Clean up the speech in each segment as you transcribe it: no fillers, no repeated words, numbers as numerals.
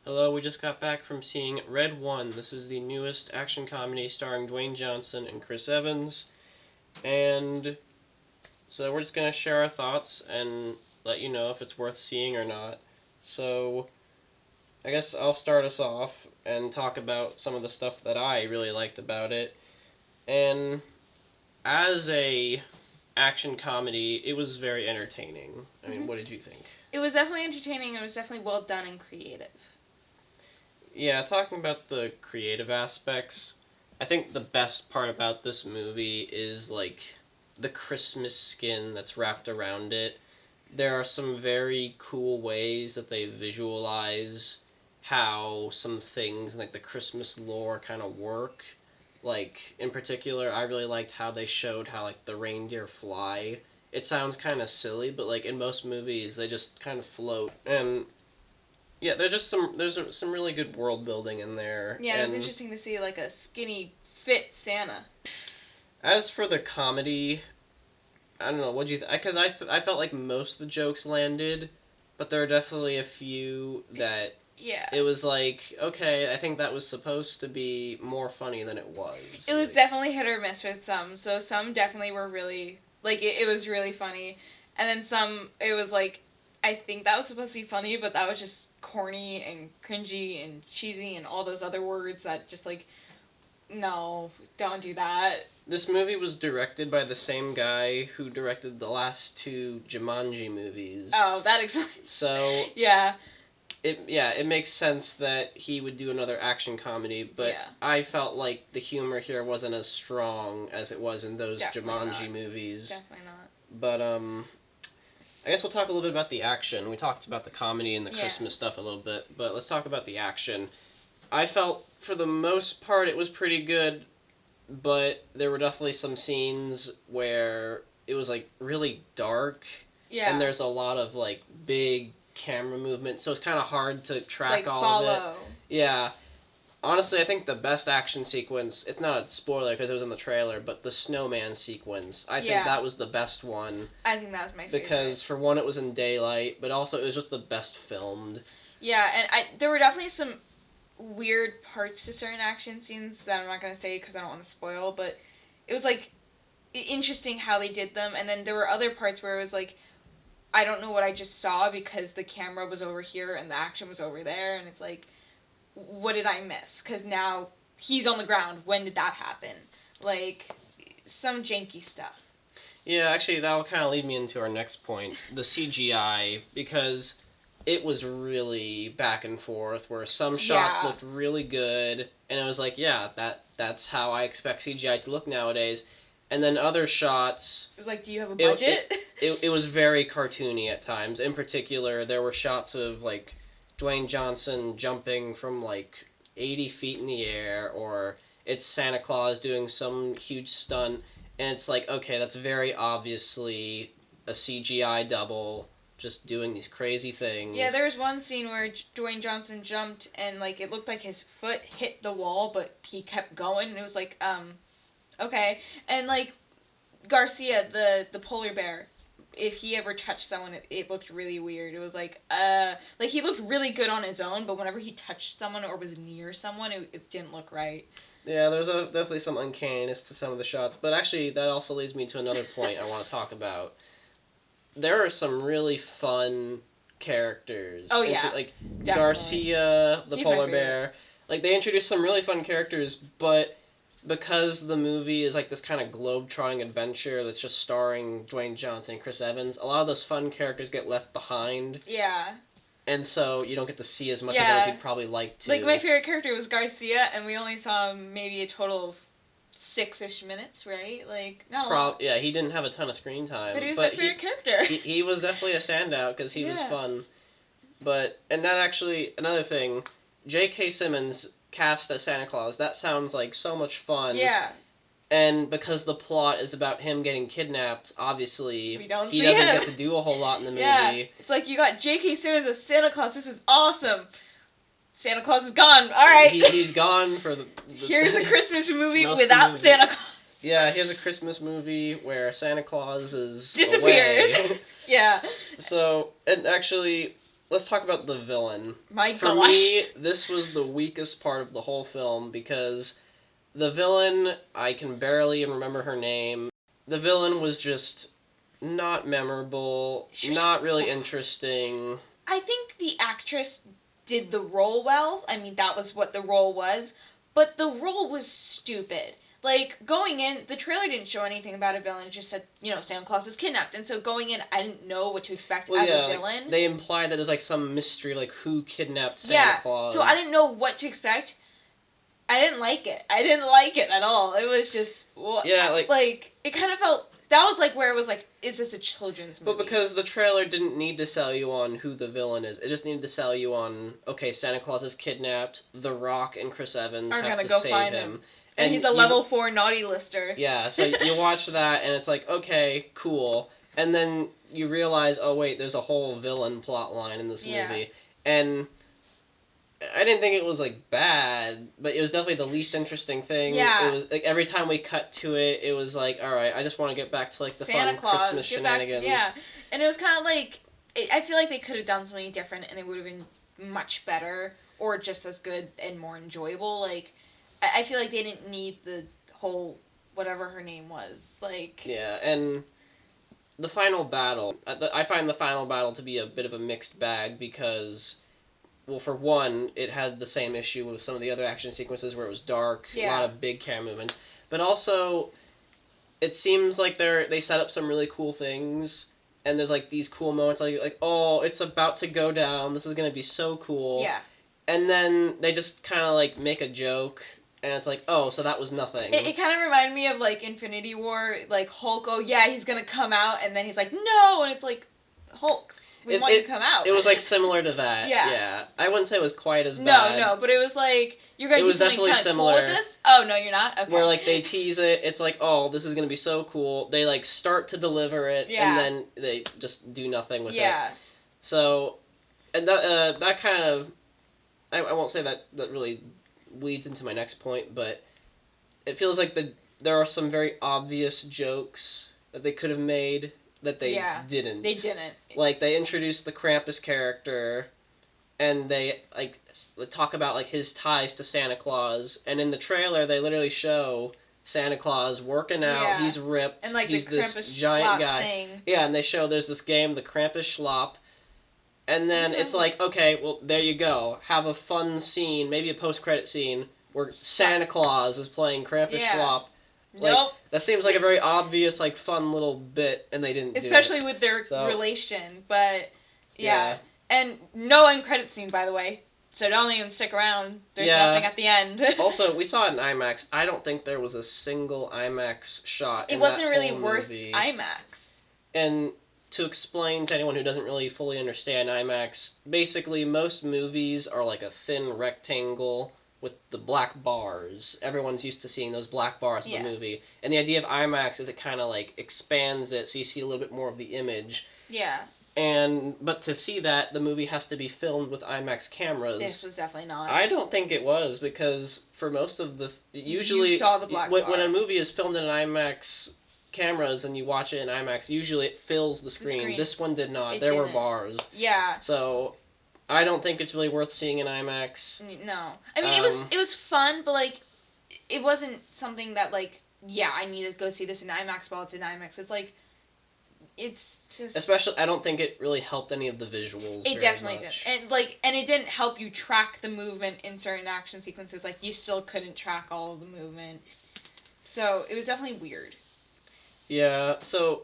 Hello, we just got back from seeing Red One. This is the newest action comedy starring Dwayne Johnson and Chris Evans. And so we're just going to share our thoughts and let you know if it's worth seeing or not. So I guess I'll start us off and talk about some of the stuff that I really liked about it. And as a action comedy, it was very entertaining. I mean, what did you think? It was definitely entertaining. It was definitely well done and creative. Yeah, talking about the creative aspects, I think the best part about this movie is, like, the Christmas skin that's wrapped around it. There are some very cool ways that they visualize how some things, like the Christmas lore, kind of work. Like, in particular, I really liked how they showed how, like, the reindeer fly. It sounds kind of silly, but, like, in most movies, they just kind of float. And yeah, there's some really good world building in there. Yeah, it was interesting to see, like, a skinny, fit Santa. As for the comedy, I don't know, what do you think? Because I felt like most of the jokes landed, but there are definitely a few that Yeah. it was like, okay, I think that was supposed to be more funny than it was. It was definitely hit or miss with some. So some definitely were really, like, it was really funny. And then some, it was like, I think that was supposed to be funny, but that was just corny and cringy and cheesy and all those other words that just, like, no, don't do that. This movie was directed by the same guy who directed the last two Jumanji movies. Oh, that explains. So Yeah. It makes sense that he would do another action comedy, but Yeah. I felt like the humor here wasn't as strong as it was in those Definitely Jumanji not. movies. Definitely not. But I guess we'll talk a little bit about the action. We talked about the comedy and the Yeah. Christmas stuff a little bit, but let's talk about the action. I felt for the most part it was pretty good, but there were definitely some scenes where it was like really dark. Yeah. And there's a lot of like big camera movement, so it's kind of hard to track like, all follow. of it. Yeah. Honestly, I think the best action sequence, it's not a spoiler because it was in the trailer, but the snowman sequence, I think that was the best one. I think that was my favorite. Because, for one, it was in daylight, but also it was just the best filmed. Yeah, and there were definitely some weird parts to certain action scenes that I'm not going to say because I don't want to spoil, but it was, like, interesting how they did them, and then there were other parts where it was, like, I don't know what I just saw because the camera was over here and the action was over there, and it's like, what did I miss? Because now he's on the ground. When did that happen? Like, some janky stuff. Yeah, actually, that'll kind of lead me into our next point, the CGI, because it was really back and forth, where some shots looked really good, and it was like, yeah, that's how I expect CGI to look nowadays. And then other shots... It was like, do you have a budget? It was very cartoony at times. In particular, there were shots of, like, Dwayne Johnson jumping from, like, 80 feet in the air, or it's Santa Claus doing some huge stunt, and it's like, okay, that's very obviously a CGI double just doing these crazy things. Yeah, there was one scene where Dwayne Johnson jumped, and, like, it looked like his foot hit the wall, but he kept going, and it was like, okay. And, like, Garcia, the polar bear, if he ever touched someone, it looked really weird. It was like, he looked really good on his own, but whenever he touched someone or was near someone, it didn't look right. Yeah, there's definitely some uncanniness to some of the shots, but actually that also leads me to another point I want to talk about. There are some really fun characters. Oh, yeah. Like, Definitely. Garcia, the He's my polar favorite. bear. Like, they introduced some really fun characters, but because the movie is like this kind of globe-trotting adventure that's just starring Dwayne Johnson and Chris Evans, a lot of those fun characters get left behind, Yeah. and so you don't get to see as much of them as you'd probably like to. Like, my favorite character was Garcia, and we only saw him maybe a total of 6-ish minutes, right? Like, not a lot. Yeah, he didn't have a ton of screen time. But he was my favorite character. He was definitely a standout because he was fun. And that actually, another thing, J.K. Simmons cast as Santa Claus, that sounds like so much fun. Yeah. And because the plot is about him getting kidnapped, obviously, We don't he see doesn't him. get to do a whole lot in the movie. Yeah. It's like, you got J.K. Simmons as Santa Claus, this is awesome. Santa Claus is gone, alright. He's gone for the Here's a Christmas movie most of the without movie. Santa Claus. Yeah, here's a Christmas movie where Santa Claus is Disappears. away. Yeah. So, and actually, let's talk about the villain. My For gosh. me, this was the weakest part of the whole film because the villain, I can barely even remember her name. The villain was just not memorable, She was not really interesting. I think the actress did the role well. I mean, that was what the role was. But the role was stupid. Like, going in, the trailer didn't show anything about a villain. It just said, Santa Claus is kidnapped. And so going in, I didn't know what to expect as a villain. Like, they implied that there's, like, some mystery, like, who kidnapped Santa Claus. So I didn't know what to expect. I didn't like it. I didn't like it at all. It was just... Yeah, like, it kind of felt... That was, like, where it was like, is this a children's movie? But because the trailer didn't need to sell you on who the villain is. It just needed to sell you on, okay, Santa Claus is kidnapped, The Rock and Chris Evans have to go save find him. And he's a level 4 naughty lister. Yeah, so you watch that, and it's like, okay, cool. And then you realize, oh, wait, there's a whole villain plot line in this movie. And I didn't think it was, like, bad, but it was definitely the least interesting thing. Yeah. It was, like, every time we cut to it, it was like, alright, I just want to get back to, like, the Santa fun Claus, Christmas shenanigans. And it was kind of like, I feel like they could have done something different, and it would have been much better, or just as good and more enjoyable. Like, I feel like they didn't need the whole whatever her name was. Like... Yeah, and the final battle, I find the final battle to be a bit of a mixed bag because, well, for one, it had the same issue with some of the other action sequences where it was dark, a lot of big camera movements, but also it seems like they set up some really cool things, and there's like these cool moments like oh, it's about to go down, this is going to be so cool. Yeah. And then they just kind of like make a joke. And it's like, oh, so that was nothing. It kind of reminded me of, like, Infinity War, like, Hulk, oh, yeah, he's gonna come out, and then he's like, no, and it's like, Hulk, we want you to come out. It was, like, similar to that. Yeah. I wouldn't say it was quite as bad. No, but it was like, you're gonna do something kind of cool with this? Oh, no, you're not? Okay. Where, like, they tease it, it's like, oh, this is gonna be so cool. They, like, start to deliver it, and then they just do nothing with it. So, and that kind of, I won't say that really leads into my next point, but it feels like there are some very obvious jokes that they could have made that they didn't. They didn't. Like, they introduced the Krampus character, and they, like, talk about, like, his ties to Santa Claus, and in the trailer, they literally show Santa Claus working out, he's ripped, and, like, he's the this giant guy. Thing. Yeah, and they show there's this game, the Krampus Schlop, and then it's like, okay, well, there you go. Have a fun scene, maybe a post-credit scene, where Santa Claus is playing Krampus Schlop. Like, nope. That seems like a very obvious, like, fun little bit, and they didn't Especially do it. with their relation, but, And no end credit scene, by the way. So don't even stick around. There's nothing at the end. Also, we saw it in IMAX. I don't think there was a single IMAX shot It wasn't really worth IMAX. And to explain to anyone who doesn't really fully understand IMAX, basically most movies are like a thin rectangle with the black bars. Everyone's used to seeing those black bars in the movie. And the idea of IMAX is it kind of like expands it so you see a little bit more of the image. Yeah. But to see that, the movie has to be filmed with IMAX cameras. This was definitely not. I don't think it was, because for most of the... Usually, you saw the black bar. When a movie is filmed in an IMAX cameras and you watch it in IMAX, usually it fills the screen. This one did not. There were bars. Yeah. So, I don't think it's really worth seeing in IMAX. No. I mean, it was fun, but, like, it wasn't something that, like, yeah, I need to go see this in IMAX while it's in IMAX. It's like... It's just... Especially, I don't think it really helped any of the visuals. It definitely didn't. And it didn't help you track the movement in certain action sequences. Like, you still couldn't track all of the movement. So, it was definitely weird. Yeah, so,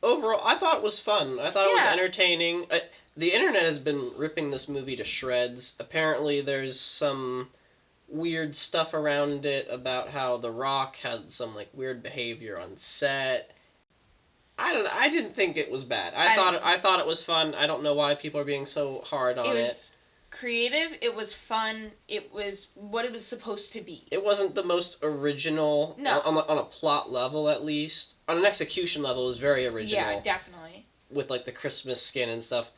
overall, I thought it was fun. I thought it was entertaining. The internet has been ripping this movie to shreds. Apparently, there's some weird stuff around it about how The Rock had some, like, weird behavior on set. I didn't think it was bad. I thought it was fun. I don't know why people are being so hard on it. It was creative. It was fun. It was what it was supposed to be. It wasn't the most original. No. On a plot level, at least. On an execution level, it was very original. Yeah, definitely. With, like, the Christmas skin and stuff.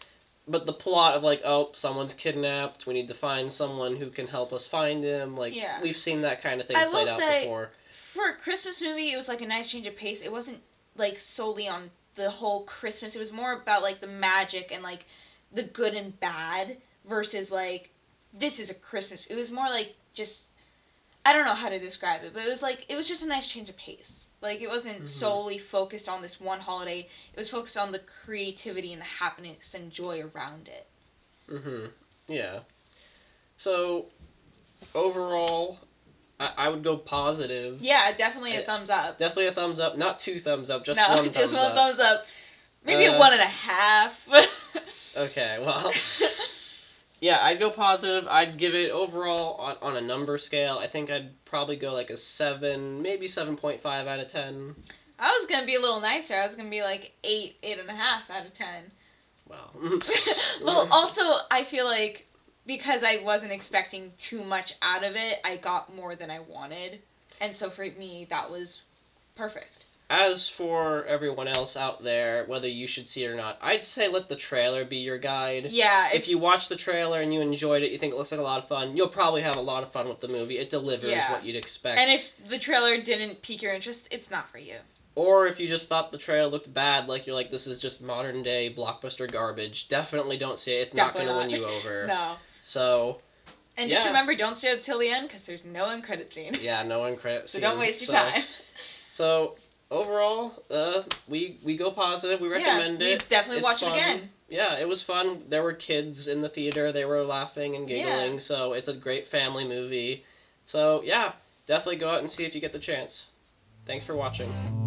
But the plot of, like, oh, someone's kidnapped. We need to find someone who can help us find him. Like, we've seen that kind of thing played out before. For a Christmas movie, it was, like, a nice change of pace. It wasn't like solely on the whole Christmas. It was more about like the magic and like the good and bad versus like this is a Christmas. It was more like just I don't know how to describe it, but it was just a nice change of pace. Like, it wasn't solely focused on this one holiday. It was focused on the creativity and the happiness and joy around it. Yeah. So, overall, I would go positive. Yeah, definitely a thumbs up. Definitely a thumbs up. Not 2 thumbs up, just no, one thumbs up. just one thumbs up. Maybe a 1.5. Okay, well... Yeah, I'd go positive. I'd give it overall on a number scale. I think I'd probably go like a 7, maybe 7.5 out of 10. I was gonna be a little nicer. I was gonna be like 8.5 out of 10. Wow. Well, also I feel like because I wasn't expecting too much out of it, I got more than I wanted, and so for me that was perfect. As for everyone else out there, whether you should see it or not, I'd say let the trailer be your guide. Yeah. If you watch the trailer and you enjoyed it, you think it looks like a lot of fun, you'll probably have a lot of fun with the movie. It delivers what you'd expect. And if the trailer didn't pique your interest, it's not for you. Or if you just thought the trailer looked bad, like you're like, this is just modern day blockbuster garbage, definitely don't see it. It's definitely not going to win you over. No. So... And just remember, don't stay till the end, because there's no end credit scene. Yeah, no end credit scene. So don't waste your time. So... Overall, we go positive. We recommend it. We definitely watch fun. It again. Yeah, it was fun. There were kids in the theater. They were laughing and giggling. So it's a great family movie. So yeah, definitely go out and see if you get the chance. Thanks for watching.